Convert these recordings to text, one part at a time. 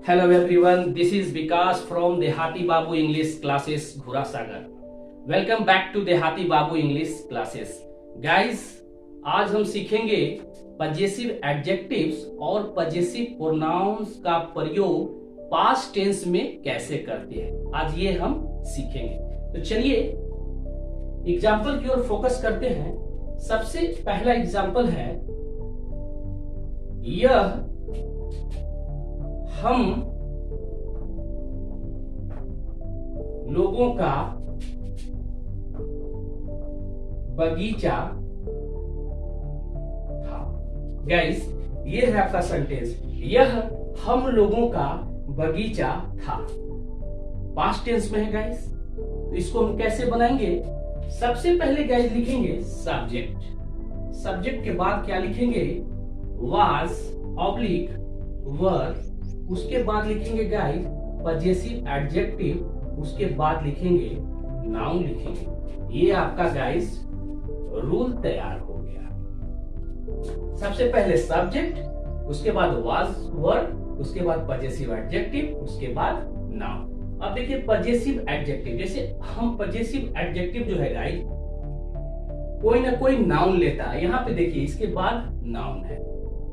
Hello everyone, this is Vikas from Dehati Babu English Classes Ghurasagar. Welcome back to Dehati Babu English Classes. Guys, आज हम सीखेंगे possessive adjectives और possessive pronounce का प्रयोग past tense में कैसे करते हैं। आज ये हम सीखेंगे। तो चलिए एग्जाम्पल की ओर फोकस करते हैं। सबसे पहला एग्जाम्पल है, यह हम लोगों का बगीचा था। गाइस, ये है आपका सेंटेंस, यह हम लोगों का बगीचा था। पास्ट टेंस में है गाइस। तो इसको हम कैसे बनाएंगे? सबसे पहले गाइस लिखेंगे सब्जेक्ट। सब्जेक्ट के बाद क्या लिखेंगे? वाज ऑब्लिक वर। उसके बाद लिखेंगे गाइस पजेसिव एडजेक्टिव। उसके बाद लिखेंगे नाउन लिखेंगे। ये आपका गाइस रूल तैयार हो गया। सबसे पहले सब्जेक्ट, उसके बाद वाज वर्ब, उसके बाद पजेसिव एडजेक्टिव, उसके बाद नाउन। अब देखिए पजेसिव एडजेक्टिव, जैसे हम पजेसिव एडजेक्टिव जो है गाइस कोई ना कोई नाउन लेता है। यहाँ पे देखिए इसके बाद नाउन है,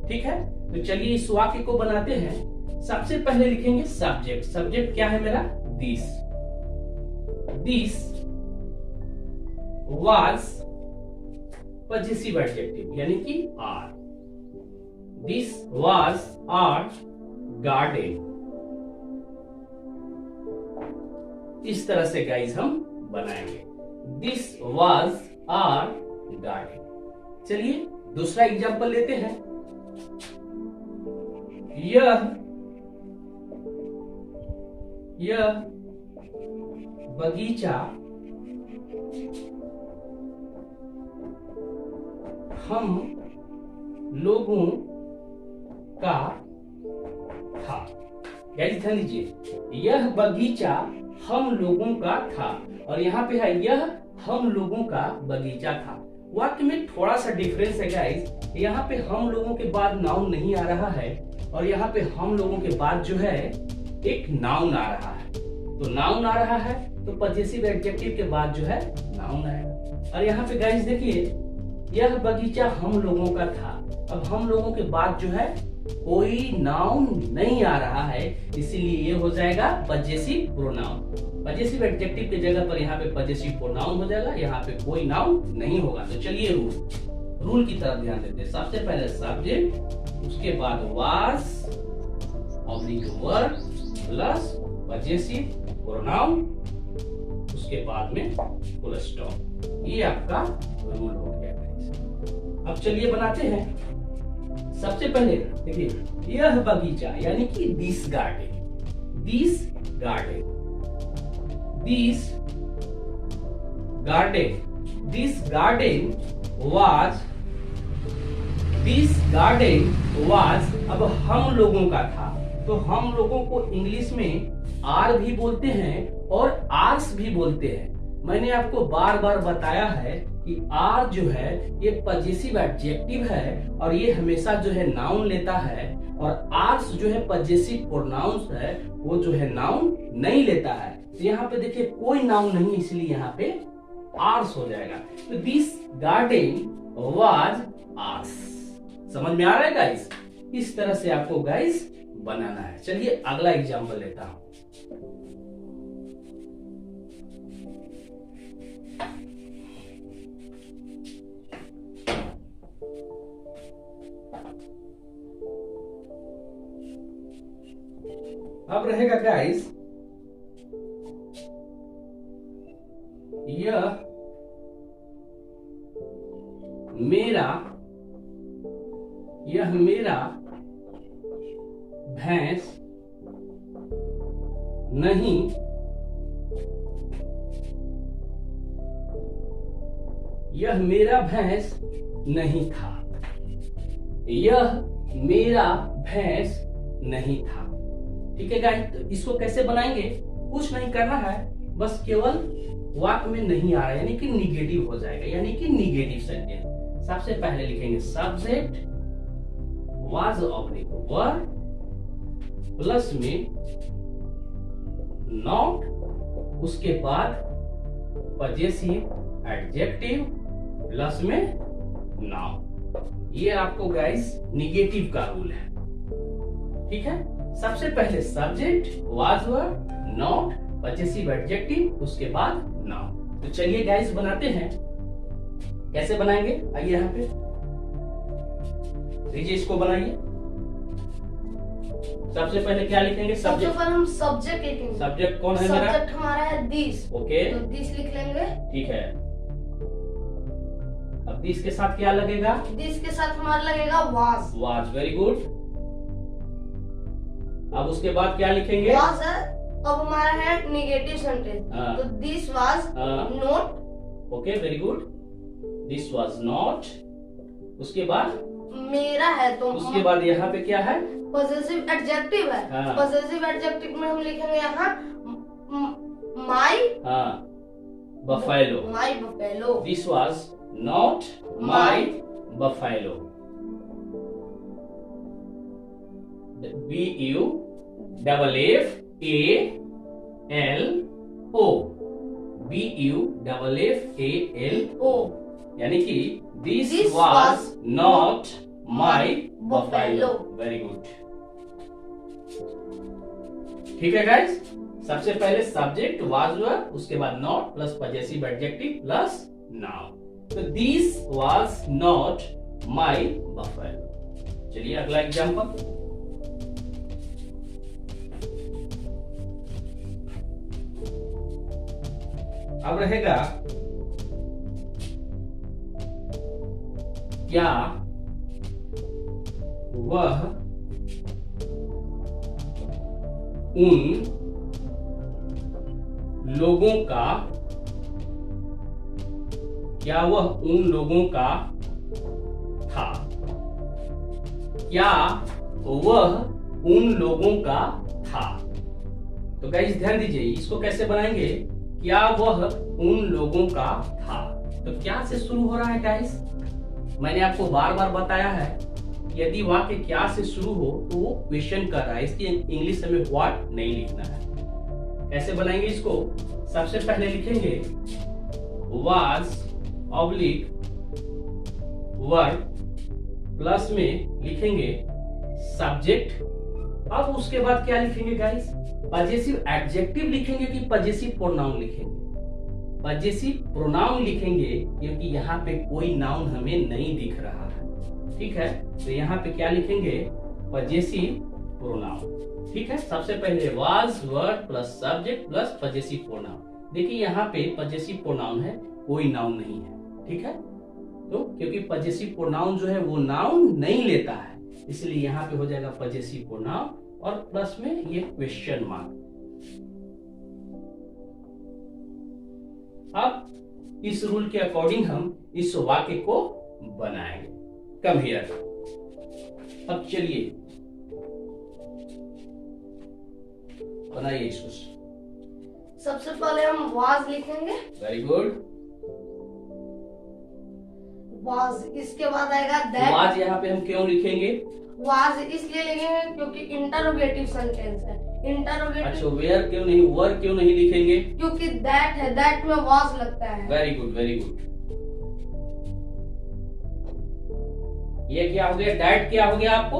ठीक है। तो चलिए इस वाक्य को बनाते हैं। सबसे पहले लिखेंगे सब्जेक्ट। सब्जेक्ट क्या है मेरा? This. This was possessive adjective यानी कि our. This was our garden. इस तरह से गाइस हम बनाएंगे, दिस वाज आर गार्डन। चलिए दूसरा एग्जांपल लेते हैं। यह बगीचा हम लोगों का था। गाइस ध्यान दीजिए, यह बगीचा हम लोगों का था और यहाँ पे है यह हम लोगों का बगीचा था। वाक्य में थोड़ा सा डिफरेंस है गाइस। यहाँ पे हम लोगों के बाद नाउन नहीं आ रहा है और यहाँ पे हम लोगों के बाद जो है एक नाउन आ रहा है। तो नाउन आ रहा है तो पजेसिव एडजेक्टिव के बाद जो है नाउन आएगा। और यहाँ पे गाइस देखिए, यह बगीचा हम लोगों का था। अब हम लोगों के बाद जो है कोई नाउन नहीं आ रहा है, इसीलिए ये हो जाएगा पजेसिव प्रोनाउन। पजेसिव एडजेक्टिव की जगह पर यहाँ पे पजेसिव प्रोनाउन हो जाएगा। यहाँ पे कोई नाउन नहीं होगा। तो चलिए रूल की तरफ ध्यान देते हैं। सबसे पहले सब्जेक्ट, उसके बाद was oblique verb plus possessive pronoun, उसके बाद में फुल स्टॉप। ये आपका रूल हो गया गाइस। अब चलिए बनाते हैं। सबसे पहले देखिए, यह बगीचा यानी कि this garden. This garden, this garden, this garden was, this garden was. अब हम लोगों का था, तो हम लोगों को इंग्लिश में आर भी बोलते हैं और आर्स भी बोलते हैं। मैंने आपको बार बार बताया है कि आर जो है ये पजेसिव एडजेक्टिव है और ये हमेशा जो है नाउन लेता है, और आर्स जो है पजेसिव प्रोनाउंस है, वो जो है नाउन नहीं लेता है। तो यहाँ पे देखिए कोई नाउन नहीं, इसलिए यहाँ पे आर्स हो जाएगा। तो दिस गार्डन वाज आर्स। समझ में आ रहा है गाइस? इस तरह से आपको गाइस बनाना है। चलिए अगला एग्जांपल लेता हूं। अब रहेगा गाइस, यह मेरा भैंस नहीं यह मेरा भैंस नहीं था। यह मेरा भैंस नहीं था। ठीक है गाइस, तो इसको कैसे बनाएंगे? कुछ नहीं करना है, बस केवल वाक्य में नहीं आ रहा है यानी कि निगेटिव हो जाएगा, यानी कि निगेटिव सेंटेंस। सबसे पहले लिखेंगे subject was oblique verb plus में नॉट, उसके बाद पजेसिव एडजेक्टिव प्लस में नाउन। ये आपको गाइस निगेटिव का रूल है, ठीक है। सबसे पहले subject, was verb, not, possessive adjective, उसके बाद नाउन। तो चलिए गाइस बनाते हैं। कैसे बनाएंगे, आइए यहाँ पे लीजिए, इसको बनाइए। सबसे पहले क्या लिखेंगे, सबसे पहले हम सब्जेक्ट लिखेंगे। सब्जेक्ट कौन है मेरा? सब्जेक्ट हमारा है दिस। ओके, तो दिस लिख लेंगे। ठीक है। अब दिस के साथ क्या लगेगा? दिस के साथ हमारा लगेगा वाज। Was, very good. अब उसके बाद क्या लिखेंगे? वाज है, अब हमारा है नेगेटिव सेंटेंस। तो this was not. Okay, very good. This was not. उसके बाद मेरा है, तो उसके बाद यहाँ पे क्या है? पॉजिटिव एडजेक्टिव है। पॉजिटिव एडजेक्टिव में हम लिखेंगे यहाँ my buffalo. My buffalo. This was not my buffalo. BUFFALO, BUFFALO, यानी कि this was not my buffalo. Very good, ठीक है गाइस। सबसे पहले सब्जेक्ट वाज वर्ब, उसके बाद not plus possessive adjective plus noun. तो this was not my buffalo. चलिए अगला एग्जांपल। अब रहेगा क्या वह उन लोगों का, क्या वह उन लोगों का था? क्या वह उन लोगों का था? तो गाइस ध्यान दीजिए, इसको कैसे बनाएंगे? क्या वह उन लोगों का था। तो क्या से शुरू हो रहा है गाइस? मैंने आपको बार बार बताया है, यदि वाक्य क्या से शुरू हो तो वो क्वेश्चन कर रहा है, इसकी इंग्लिश में व्हाट नहीं लिखना है। कैसे बनाएंगे इसको? सबसे पहले लिखेंगे वाज ऑब्लिक वर्ब, प्लस में लिखेंगे सब्जेक्ट। अब उसके बाद क्या लिखेंगे गाइस? पजेसिव एडजेक्टिव लिखेंगे कि पजेसिव प्रोनाउन लिखेंगे? पजेसिव प्रोनाउन लिखेंगे, क्योंकि यहाँ पे कोई नाउन हमें नहीं दिख रहा है, ठीक है। तो यहाँ पे क्या लिखेंगे? पजेसिव प्रोनाउन, ठीक है। सबसे पहले was verb plus subject plus possessive pronoun. देखिए यहाँ पे पजेसिव प्रोनाउन है, कोई नाउन नहीं है, ठीक है। तो क्योंकि पजेसिव प्रोनाउन जो है वो नाउन नहीं लेता है, इसलिए यहाँ पे हो जाएगा पजेसिव प्रोनाउन और प्लस में ये क्वेश्चन मार्क। अब इस रूल के अकॉर्डिंग हम इस वाक्य को बनाएंगे। Come here. अब चलिए बनाइए इसको। सबसे पहले हम वाज लिखेंगे। Very good. वाज, इसके बाद आएगा दैट। वाज यहाँ पे हम क्यों लिखेंगे? वाज इसलिए लिखेंगे क्योंकि इंटरोगेटिव सेंटेंस है। इंटरोगेटिव। अच्छा, वेयर क्यों नहीं, वर क्यों नहीं लिखेंगे? क्योंकि दैट है, दैट में वाज लगता है। Very good, very good. ये क्या हो गया? दैट क्या हो गया आपको?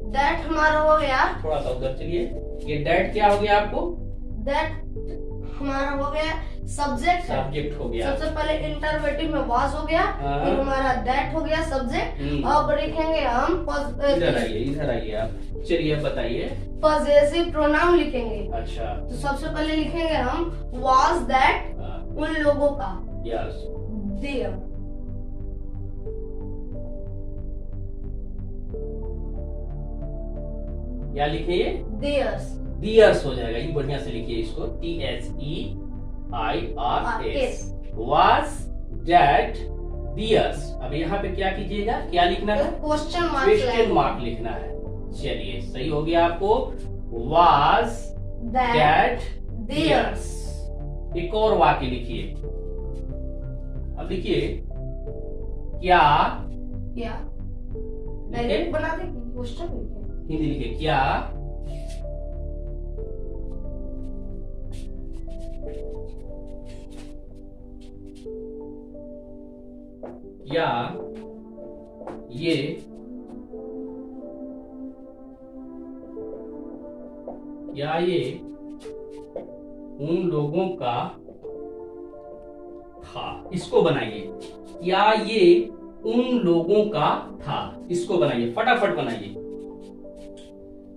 दैट हमारा हो गया, थोड़ा सा उधर चलिए। ये दैट क्या हो गया आपको? दैट हमारा हो गया सब्जेक्ट। सब्जेक्ट हो गया। सबसे पहले इंटरोगेटिव में वाज हो गया, फिर हमारा दैट हो गया सब्जेक्ट। अब लिखेंगे हम इधर आइए आप। चलिए बताइए। पजेसिव प्रोनाउन लिखेंगे। अच्छा, तो सबसे पहले लिखेंगे हम वाज दैट उन लोगों का। यस। देयर। क्या लिखिए? देयर्स। दियर्स हो जाएगा। ये बढ़िया से लिखिए इसको। THEIRS। Was that theirs. अब यहाँ पे क्या कीजिएगा? क्या लिखना है? क्वेश्चन मार्क लिखना है। चलिए, सही हो गया आपको। Was that theirs. एक और वाक्य लिखिए। अब लिखिए क्या डायरेक्ट बना दे, क्वेश्चन लिखे। हिंदी लिखिए। क्या क्या ये उन लोगों का था? इसको बनाइए। क्या ये उन लोगों का था? इसको बनाइए, फटाफट बनाइए।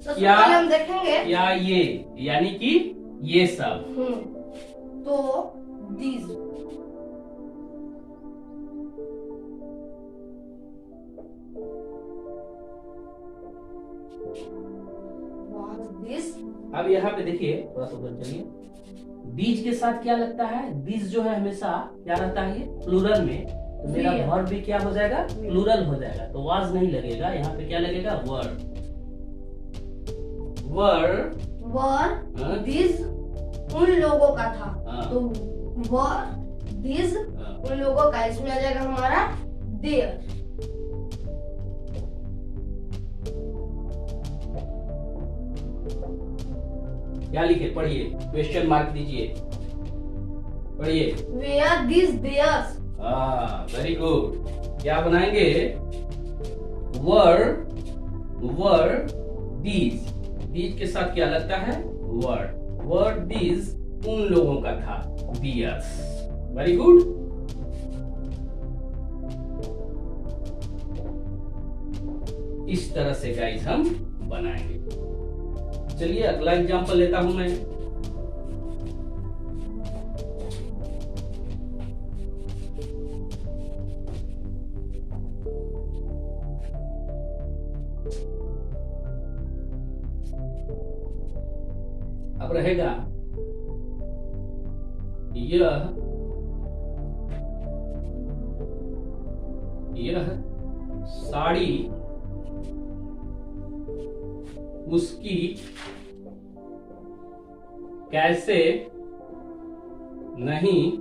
क्या हम देखेंगे क्या ये, यानी कि ये सब। तो these अब यहाँ पे देखिए, थोड़ा सा उधर चलिए। बीज के साथ क्या लगता है? बीज जो है हमेशा क्या रहता है? ये प्लूरल में, तो मेरा वर्ब भी क्या हो जाएगा? प्लूरल हो जाएगा। तो वाज नहीं लगेगा, यहाँ पे क्या लगेगा? वर। दिस उन लोगों का था। तो वर दिस उन लोगों का, इसमें आ जाएगा हमारा देयर। क्या लिखे? पढ़िए, क्वेश्चन मार्क दीजिए, पढ़िए। Where this theirs. Very good. क्या बनाएंगे? Were these. दीज के साथ क्या लगता है? वर दीज उन लोगों का था, दियर्स। Very good. इस तरह से गाइस हम बनाएंगे। चलिए अगला एग्जांपल लेता हूं मैं। अब रहेगा यह साड़ी उसकी कैसे नहीं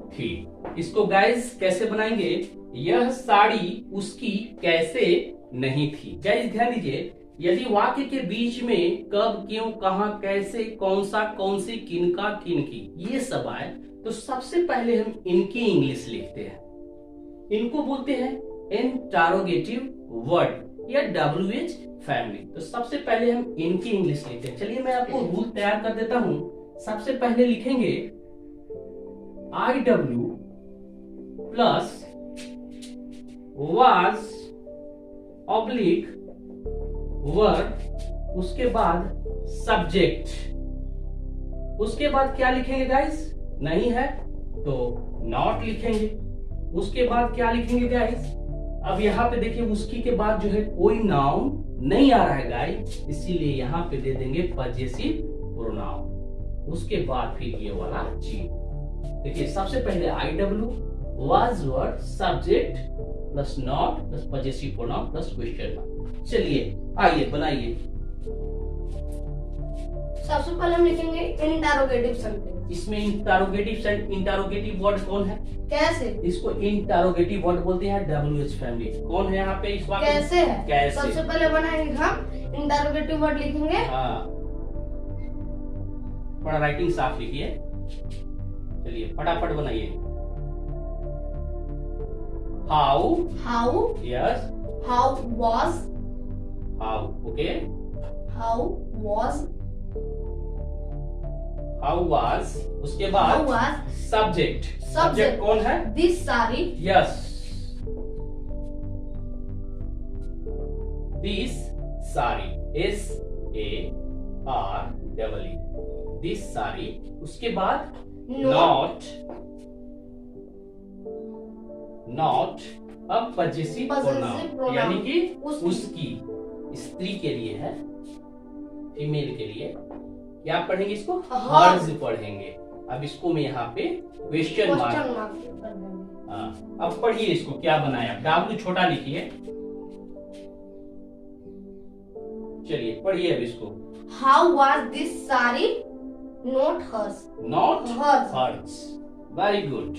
थी। इसको गाइस कैसे बनाएंगे? यह साड़ी उसकी कैसे नहीं थी। गाइस ध्यान दीजिए, यदि वाक्य के बीच में कब, क्यों, कहां, कैसे, कौन सा, कौन सी, किनका, किनकी, ये सब आए तो सबसे पहले हम इनकी इंग्लिश लिखते हैं। इनको बोलते हैं इंटरोगेटिव वर्ड या WH फैमिली। तो सबसे पहले हम इनकी इंग्लिश लिखते हैं। चलिए मैं आपको रूल तैयार कर देता हूं। सबसे पहले लिखेंगे IW plus was oblique verb, उसके बाद सब्जेक्ट, उसके बाद क्या लिखेंगे गाइस? नहीं है तो नॉट लिखेंगे। उसके बाद क्या लिखेंगे गाइस? अब यहाँ पे देखिए, उसकी के बाद जो है कोई नाउन नहीं आ रहा है गाइस, इसीलिए यहाँ पे दे देंगे पजेसिव प्रोनाउन। उसके बाद फिर ये वाला चीज। देखिए सबसे पहले IW was word, subject plus not plus possessive pronoun plus question mark. चलिए आइए बनाइए। सबसे पहले हम लिखेंगे इंटरोगेटिव सेंटेंस। इसमें इंटरोगेटिव वर्ड कौन है? कैसे? इसको इंटरोगेटिव वर्ड बोलते हैं WH फैमिली। कौन है यहाँ पे इस वाक्य? कैसे है? कैसे? सबसे पहले बनाएंगे हम इंटरोगेटिव वर्ड लिखेंगे। हाँ, थोड़ा राइटिंग साफ लिखिए। चलिए फटाफट बनाइए। How yes, how was, how okay, how was, उसके बाद हाउ वाज सब्जेक्ट कौन है? This sari, yes, this sari, SAREE, this sari. उसके बाद नॉट अब पजेसिव प्रोनाउन, यानी कि उसकी, स्त्री के लिए है, फीमेल के लिए। क्या पढ़ेंगे इसको? हर्ज पढ़ेंगे। अब इसको मैं यहाँ पे क्वेश्चन मार्क। अब पढ़िए इसको क्या बनाया। W छोटा लिखिए। चलिए पढ़िए अब इसको। How was this sari not hers. Very good.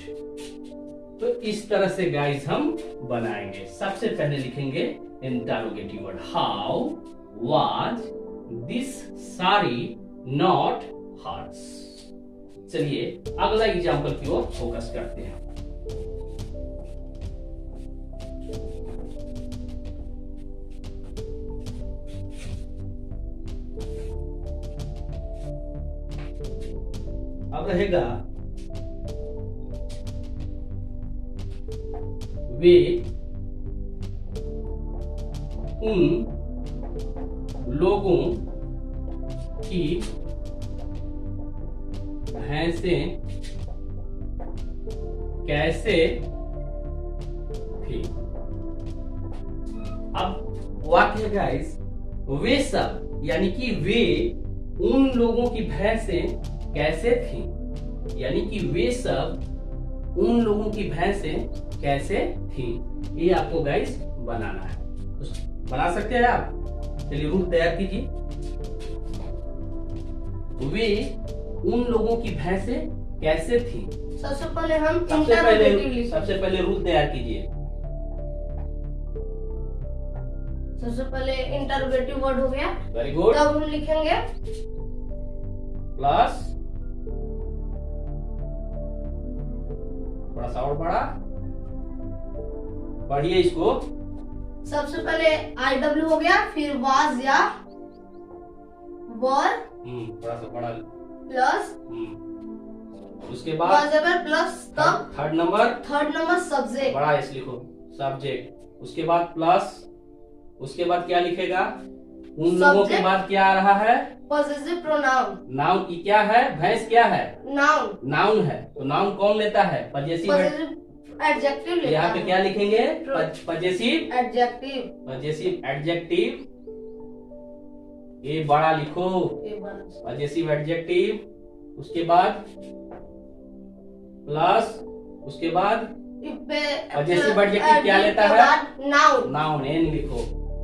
तो इस तरह से गाइस हम बनाएंगे। सबसे पहले लिखेंगे interrogative word, how was this sari not हर्ज। चलिए अगला एग्जाम्पल की ओर फोकस करते हैं। अब रहेगा वे उन लोगों की भैंसें कैसे थी। अब वाक्य है गाइस, वे सब यानी कि वे उन लोगों की भैंसें कैसे थी, यानी कि वे सब उन लोगों की भैंसें कैसे थी। ये आपको गाइस बनाना है, बना सकते हैं आप। चलिए रूप तैयार कीजिए। वे उन लोगों की भैंसें कैसे थी। सबसे पहले हम सबसे पहले रूप तैयार कीजिए। सबसे पहले इंटरोगेटिव वर्ड हो गया। Very good. तब हम लिखेंगे प्लस, थोड़ा सा और बड़ा पढ़िए इसको। सबसे पहले IW हो गया, फिर वाज या वर, थोड़ा सा बड़ा प्लस, उसके बाद वाजेवर प्लस तब थर्ड नंबर सब्जेक्ट, बड़ा इस लिखो सब्जेक्ट। उसके बाद प्लस, उसके बाद क्या लिखेगा, उन लोगों के बाद क्या आ रहा है, पॉसेसिव प्रोनाउन। नाउन की क्या है, भैंस क्या है, नाउन है। तो नाउन कौन लेता है, पजेसिव एडजेक्टिव लेता है। यहाँ पे क्या लिखेंगे, पजेसिव एडजेक्टिव। ये बड़ा लिखो, पजेसिव एडजेक्टिव। उसके बाद प्लस, उसके बाद पजेसिव एडजेक्टिव क्या लेता है, नाउन एन लिखो।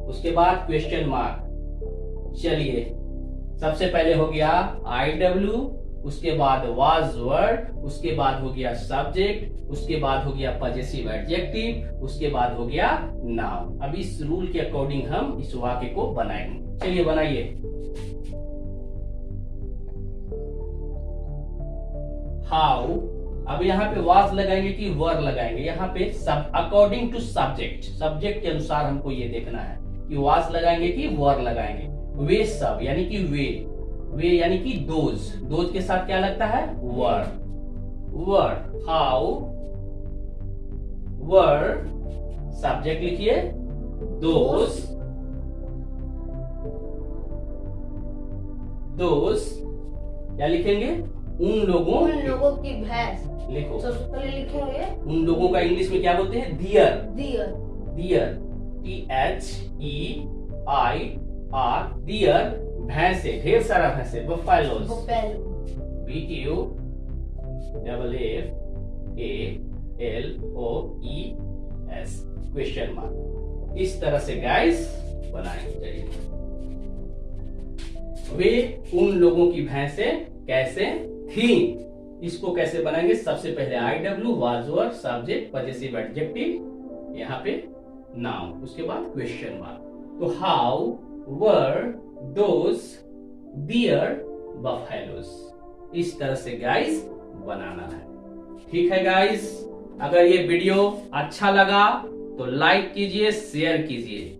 उसके बाद क्वेश्चन मार्क। चलिए सबसे पहले हो गया IW, उसके बाद वाज वर्ड, उसके बाद हो गया सब्जेक्ट, उसके बाद हो गया पजेसिव एडजेक्टिव, उसके बाद हो गया नाउन। अब इस रूल के अकॉर्डिंग हम इस वाक्य को बनाएंगे। चलिए बनाइए। हाउ, अब यहाँ पे वाज लगाएंगे कि वर लगाएंगे, यहाँ पे सब अकॉर्डिंग टू सब्जेक्ट के अनुसार हमको ये देखना है कि वाज लगाएंगे कि वर लगाएंगे। वे सब यानी कि वे यानी कि दोज के साथ क्या लगता है, वर। हाउ वर, सब्जेक्ट लिखिए, दोज क्या लिखेंगे, उन लोगों की भैंस लिखो। सबसे पहले लिखेंगे उन लोगों का इंग्लिश में क्या बोलते हैं, दियर। THEIR, दियर। भैंसे, ढेर सारा भैंसे, बफेलोज, BUFFALOES, क्वेश्चन मार्क। इस तरह से गाइस बनाएंगे। वे उन लोगों की भैंसें कैसे थी, इसको कैसे बनाएंगे। सबसे पहले IW, was were, subject, possessive adjective, यहाँ पे नाउन, उसके बाद क्वेश्चन मार्क। तो how were those dear buffaloes, इस तरह से गाइस बनाना है। ठीक है गाइस, अगर ये वीडियो अच्छा लगा तो लाइक कीजिए, शेयर कीजिए।